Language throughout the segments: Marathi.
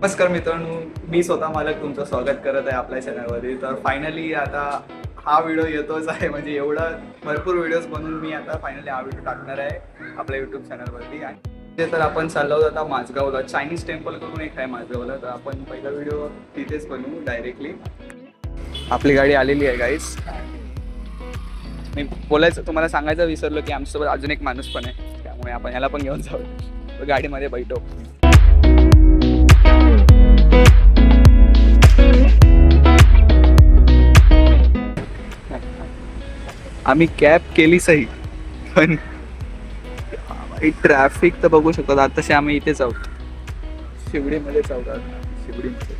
नमस्कार मित्रांनो, मी स्वतः मालक तुमचं स्वागत करत आहे आपल्या चॅनलमध्ये. तर फायनली आता हा व्हिडिओ येतोच आहे, म्हणजे एवढा भरपूर व्हिडिओज बनवून मी आता फायनली हा व्हिडिओ टाकणार आहे आपल्या यूट्यूब चॅनलवरती. आणि ते तर आपण चाललो होतो आता माझगावला, चायनीज टेम्पल करून एक आहे माझगावला. तर आपण पहिला व्हिडिओ तिथेच बनवू डायरेक्टली. आपली गाडी आलेली आहे गाईस. मी बोलायचं तुम्हाला सांगायचं विसरलो की आमच्यासोबत अजून एक माणूस पण आहे, त्यामुळे आपण याला पण घेऊन जाऊ. गाडीमध्ये बैठो. आम्ही कॅब केली सही, पण ट्रॅफिक तर बघू शकतो. आताशी आम्ही इथेच आहोत, शिवडीमध्येच आहोत आता, शिवडीमध्ये.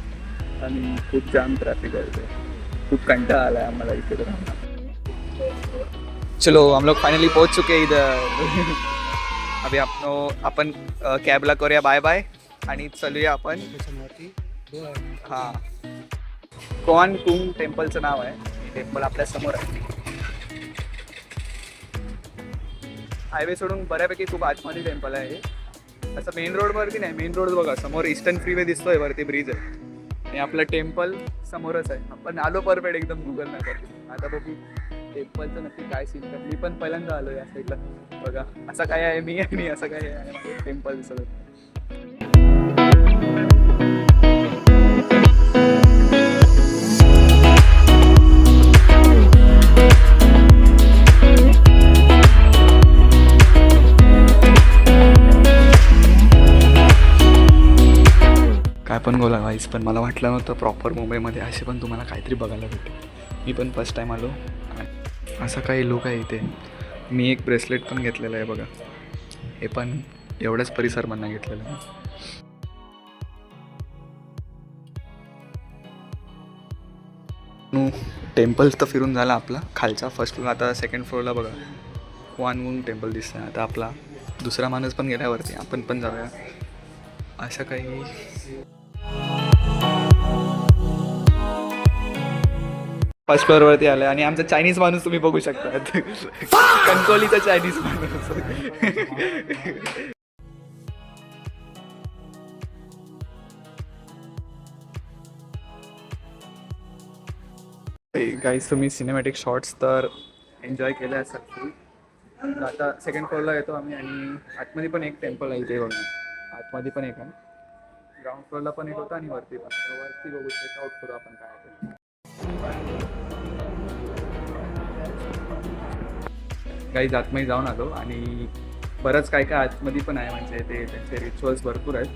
आणि खूप जाम ट्रॅफिक आहे, खूप कंटाळा आला आहे आम्हाला इथे राहणार. चलो हम लोग फाइनली पहुंच चुके इधर. अभी आपण कॅबला करूया बाय बाय आणि चलूया आपण. हां, कोआन कुंग टेम्पलचं नाव आहे. टेम्पल आपल्या समोर आहे. हायवे सोडून बऱ्यापैकी खूप आतमध्ये टेम्पल आहे. असं मेन रोडवरती नाही, मेन रोड बघा समोर ईस्टर्न फ्रीवे दिसतोय, वरती ब्रिज आहे आणि आपलं टेम्पल समोरच आहे. आपण आलो परफेक्ट एकदम गुगल मॅपवरती. आता बघू टेम्पलचं नक्की काय सीन आहे. मी पण पहिल्यांदा आलो या साईडला. बघा असं काय आहे मी, आणि असं काय आहे टेम्पल दिसत. काय पण बोला गाईस, पण मला वाटलं नव्हतं प्रॉपर मुंबईमध्ये असे पण तुम्हाला काहीतरी बघायला भेटेल. मी पण फर्स्ट टाईम आलो. असं काही लोक आहे इथे. मी एक ब्रेसलेट पण घेतलेलं आहे बघा, हे पण एवढंच परिसरमधनं घेतलेलं आहे. टेम्पल तर फिरून झाला आपला खालचा फर्स्ट फ्लोर. आता सेकंड फ्लोअरला बघा कोआन कुंग टेम्पल दिसतं. आता आपला दुसरा माणूस पण गेल्यावरती आपण पण जाऊया. असं काही फर्स्ट फ्लोअरवरती आलं आणि आमचा चायनीज माणूस तुम्ही बघू शकता. कणकोलीचा चायनीज माणूस. गाईज तुम्ही सिनेमॅटिक शॉट्स तर एन्जॉय केले असाल. आता सेकंड फ्लोअरला येतो आम्ही आणि आतमध्ये पण एक टेम्पल आहे इथे बघा. आतमध्ये पण एक आहे, ग्राउंड फ्लोअरला पण एक होतं आणि वरती पण. वरती बघू चेकआउट करू आपण काय आहे. काही आतमध्ये जाऊन आलो आणि बरंच काय काय आतमध्ये पण आहे, म्हणजे ते त्यांचे रिच्युअल्स भरपूर आहेत.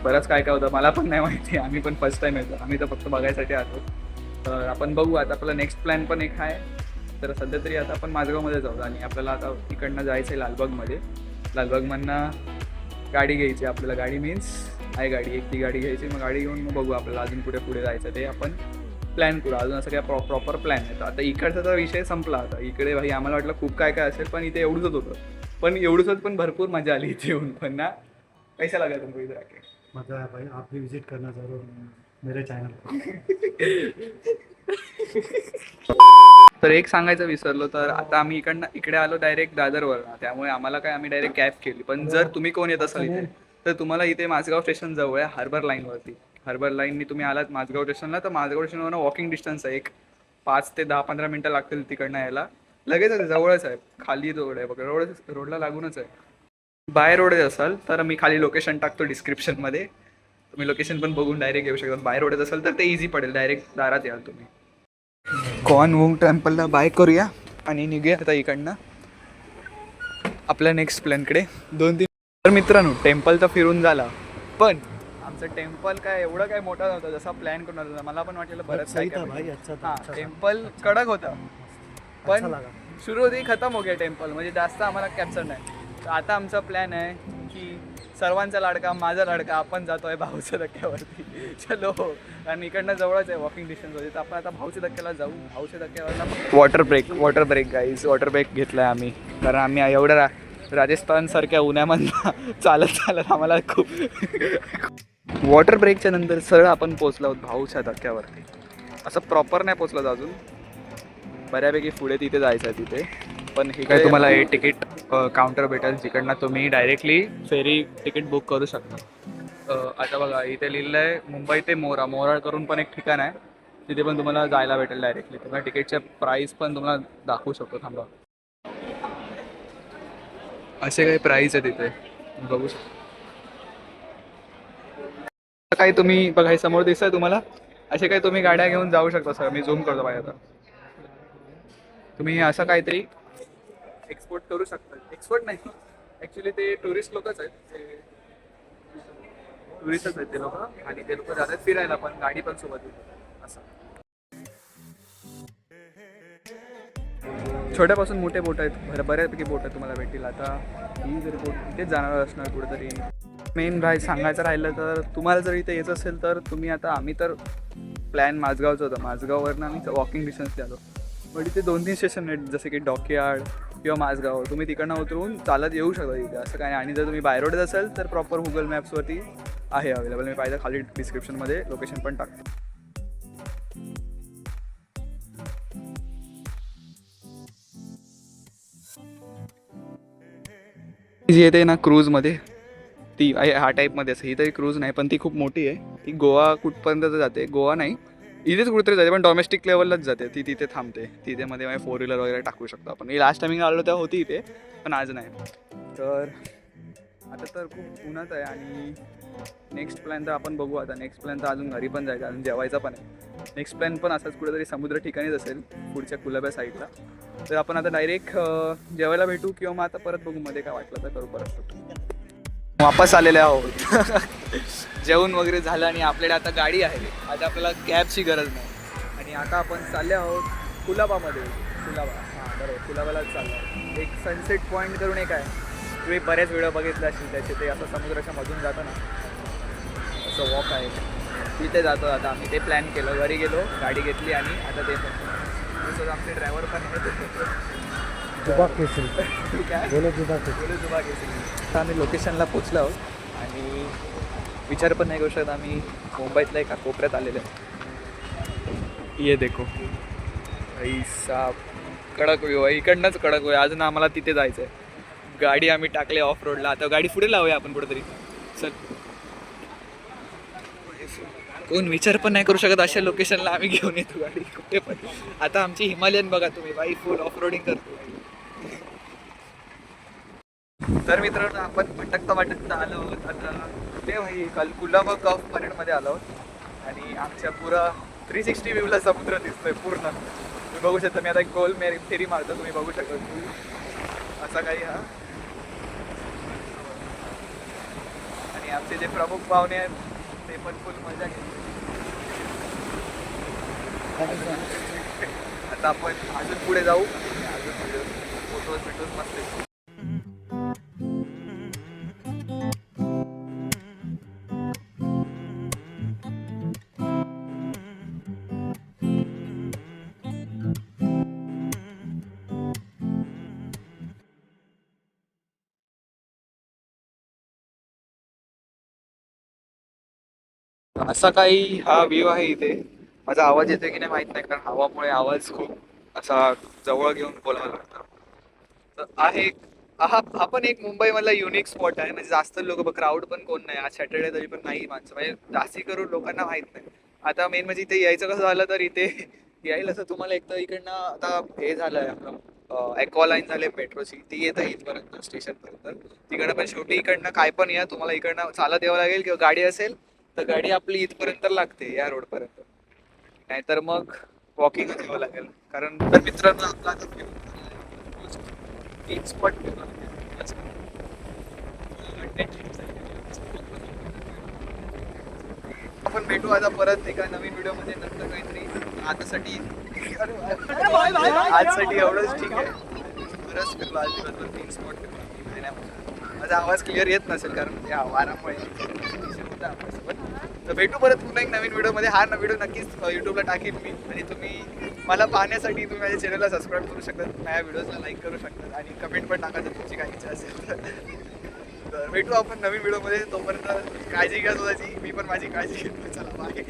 बरंच काय काय होतं मला पण नाही माहिती, आम्ही पण फर्स्ट टाईम येतो. आम्ही तर फक्त बघायसाठी आलो. तर आपण बघू आता. आपला नेक्स्ट प्लॅन पण एक आहे. तर सध्या तरी आता आपण माझगावमध्ये जाऊ आणि आपल्याला आता इकडनं जायचं आहे लालबागमध्ये. लालबागमधनं गाडी घ्यायची आपल्याला. गाडी मीन्स आहे गाडी एक, ती गाडी घ्यायची. मग गाडी घेऊन मग बघू आपल्याला अजून पुढे जायचं ते आपण प्लॅन करू. अजून असं काय प्रॉपर प्लॅन आहे. तर आता इकडचा तर विषय संपला. आता इकडे भाई आम्हाला वाटलं खूप काय काय असेल, पण इथे एवढंच होतं. पण एवढंच पण भरपूर मजा आली इथे येऊन. पण ना पैसा लगा तुमको इधर आके. मजा है भाई, आप भी विजिट करना जरूर मेरे चैनल पर. तर एक सांगायचं विसरलो, तर आता आम्ही इकडे आलो डायरेक्ट दादरवर. त्यामुळे आम्हाला काय आम्ही डायरेक्ट कॅब केली. पण जर तुम्ही कोण येत असाल इथे, तर तुम्हाला इथे माझगाव स्टेशन जवळ आहे, हार्बर लाईनवरती. हार्बर लाईननी तुम्ही आलात माझगाव स्टेशनला, तर माझगाव स्टेशनवरून वॉकिंग डिस्टन्स आहे. एक 5 ते 10-15 मिनटं लागतील तिकडनं यायला. लगेच आहे, जवळच आहे. खाली रोड आहे बघा, रोडला लागूनच आहे. बाय रोड असाल तर मी खाली लोकेशन टाकतो डिस्क्रिप्शनमध्ये. तुम्ही लोकेशन पण बघून डायरेक्ट येऊ शकता. बाय रोड असेल तर ते इझी पडेल, डायरेक्ट दारात याल तुम्ही. कोआन कुंग टेम्पलला बाय करूया आणि निघूया आता इकडनं आपल्या नेक्स्ट प्लॅनकडे. 2-3 तर मित्रांनो, टेम्पल तर फिरून झाला, पण आमचं टेम्पल काय एवढं काय मोठा नव्हता जसा प्लॅन करून होता. मला पण वाटलेलं बरंच काय काय. हां, टेम्पल कडक होता, पण सुरुवाती खतम हो गया टेम्पल, म्हणजे जास्त आम्हाला कॅप्चर नाही. तर आता आमचा प्लॅन आहे की सर्वांचा लाडका माझा लाडका आपण जातोय भाऊच्या धक्क्यावरती. चलो, कारण इकडनं जवळच आहे वॉकिंग डिस्टन्समध्ये. तर आपण आता भाऊच्या धक्क्याला जाऊ. भाऊच्या धक्क्यावर water break guys. Water break घेतला आहे आम्ही, कारण आम्ही एवढं राजस्थानसारख्या उन्हामधनं चालत आम्हाला खूप. वॉटर ब्रेकच्या नंतर सरळ आपण पोचलो आहोत भाऊच्या धक्क्यावरती. असं प्रॉपर नाही पोचलो अजून, बऱ्यापैकी पुढे तिथे जायचं आहे तिथे. पण हे काय तुम्हाला तिकीट काउंटर भेटेल, जिकडनं तुम्ही डायरेक्टली फेरी तिकीट बुक करू शकता. आता बघा इथे लिहिलं आहे मुंबई ते मोराळ करून पण एक ठिकाण आहे, तिथे पण तुम्हाला जायला भेटेल डायरेक्टली. तुम्हाला तिकीटचे प्राईस पण तुम्हाला दाखवू शकतो, थांबा. असे काही प्राईस आहे तिथे, बघू शकतो. काही तुम्ही बघा हे समोर दिसतंय तुम्हाला, असे काही तुम्ही गाड्या घेऊन जाऊ शकता सर. मी झूम करतो पाहिजे तर तुम्ही असं काहीतरी एक्सपोर्ट करू शकता. एक्सपोर्ट नाही, ॲक्च्युली ते टुरिस्ट लोकच आहेत, ते टुरिस्टच आहेत ते लोक, आणि ते लोक जातात फिरायला पण गाडी पण सोबत येतात असं. छोट्यापासून मोठे बोट आहेत, बऱ्यापैकी बोट आहेत तुम्हाला भेटतील. आता ही जरी बोट इथेच जाणार असणार कुठेतरी. मेन सांगायचं राहिलं तर तुम्हाला जर इथे यायचं असेल तर तुम्ही आता, आम्ही तर प्लॅन माझगावचं होतं, माझगाववरनं आम्ही वॉकिंग डिस्टन्सला आलो, पण इथे 2-3 स्टेशन आहेत जसे की डॉकयार्ड किंवा माझगाव. तुम्ही तिकडनं उतरून चालत येऊ शकता इथे, असं काय. आणि जर तुम्ही बाय रोड असेल तर प्रॉपर गुगल मॅप्सवरती आहे अवेलेबल. मी पाहिजे खाली डिस्क्रिप्शनमध्ये लोकेशन पण टाकतो. जी येते ना क्रूजमध्ये, ती ह्या टाईपमध्ये असं. ही तरी क्रूज नाही पण ती खूप मोठी आहे. ती गोवा कुठपर्यंत जाते, गोवा नाही इथेच कुठेतरी जाते, पण डॉमेस्टिक लेवललाच जाते ती. तिथे थांबते, तिथे मध्ये 4 व्हीलर वगैरे टाकू शकतो आपण. ही लास्ट टायमिंग आलो तेव्हा होती इथे, पण आज नाही. तर आता तर खूप उन्हात आहे. आणि नेक्स्ट प्लॅन तर आपण बघू. आता नेक्स्ट प्लॅन तर अजून घरी पण जायचं, अजून जेवायचा पण आहे. नेक्स्ट प्लॅन पण असाच कुठेतरी समुद्र ठिकाणीच असेल, पुढच्या कुलाब्या साईडला. तर आपण आता डायरेक्ट जेवायला भेटू, किंवा मग आता परत बघू मध्ये काय वाटलं तर करू परत. वापस आलेले आहोत जेवण वगैरे झालं, आणि आपल्याकडे आता गाडी आहे. आता आपल्याला कॅबची गरज नाही. आणि आता आपण चालले आहोत कुलाबामध्ये. कुलाबा, हां बरोबर, कुलाबालाच चाललो आहोत. एक सनसेट पॉईंट करून एक आहे, तुम्ही बऱ्याच व्हिडिओ बघितला असेल त्याचे. ते असं समुद्राच्या मधून जातं ना, असं वॉक आहे, तिथे जातो. आता आम्ही ते प्लॅन केलं, घरी गेलो, गाडी घेतली, आणि आता ते पण आमचे ड्रायव्हर पण आहेत. जुबा केसरी काय बोलो, जुबा केसरी. बोलो जुबा केसरी. आता आम्ही लोकेशनला पोचलो आहोत, आणि विचार पण नाही करू शकत आम्ही मुंबईतल्या एका कोपऱ्यात आलेलो आहे. ये देखो भाई साब, कडक व्यू आहे, इकडनंच कडक व्यू आहे. अजून आम्हाला तिथे जायचं आहे. गाडी आम्ही टाकली ऑफ रोडला. आता गाडी पुढे लावूया आपण कुठेतरी. चल, कोण विचार पण नाही करू शकत अशा लोकेशनला आम्ही घेऊन येतो गाडी कुठे पण. आता आमची हिमालयन बघा तुम्ही, बाई फुल ऑफ रोडिंग करतो. तर मित्रांनो, आपण भटकता आलो आहोत आता ते भाई कुलाबा कफ परेडमध्ये आलो आहोत. आणि आमच्या पुरा 360 व्ह्यूला समुद्र दिसतोय पूर्ण. तुम्ही बघू शकता, मी आता एक गोल फेरी मारतो, तुम्ही बघू शकता असा काही हा. आणि आमचे जे प्रमुख पाहुणे आहेत ते पण फुल मजा घेतात. आता आपण अजून पुढे जाऊ, अजून फोटोज मस्त. असा काही हा व्ह्यू आहे इथे. माझा आवाज येतोय की नाही माहित नाही, कारण हवामुळे आवाज खूप असा जवळ घेऊन बोलावा लागतं. तर आहे हा पण एक मुंबईमधला युनिक स्पॉट आहे. म्हणजे जास्त लोक, क्राऊड पण कोण नाही. आज सॅटर्डे तरी पण नाही माणसं, म्हणजे जास्ती करून लोकांना माहित नाही. आता मेन म्हणजे इथे यायचं कसं झालं, तर इथे यायला असं तुम्हाला एक तर इकडनं आता हे झालंय आपलं ॲक्वा लाईन झाले मेट्रोची, ती येत आहे इथपर्यंत स्टेशनपर्यंत. तिकडनं पण शेवटी इकडनं काय पण या, तुम्हाला इकडनं चालत यावं लागेल, किंवा गाडी असेल तर गाडी आपली इथपर्यंत लागते या रोडपर्यंत, नाहीतर मग वॉकिंगच यावं लागेल. कारण मित्रांनो आपला आता 3 स्पॉट आपण भेटू आता परत एका नवीन व्हिडिओमध्ये नंतर काहीतरी. आजसाठी एवढंच ठीक आहे. बरंच फिरलो आज दिवसभर, 3 स्पॉट फिरलो. माझा आवाज क्लिअर येत नसेल कारण या वारामुळे होता आपल्यासोबत. तर भेटू परत पुन्हा एक नवीन व्हिडिओमध्ये. हा व्हिडिओ नक्कीच यूट्यूबला टाकेन मी, आणि तुम्ही मला पाहण्यासाठी तुम्ही माझ्या चॅनलला सबस्क्राईब करू शकता, माझ्या व्हिडिओजला लाईक करू शकता, आणि कमेंट पण टाका जर तुमची काही इच्छा असेल तर. भेटू आपण नवीन व्हिडिओमध्ये. तोपर्यंत काळजी घ्या स्वतःची, मी पण माझी काळजी घेतो. चला बाय.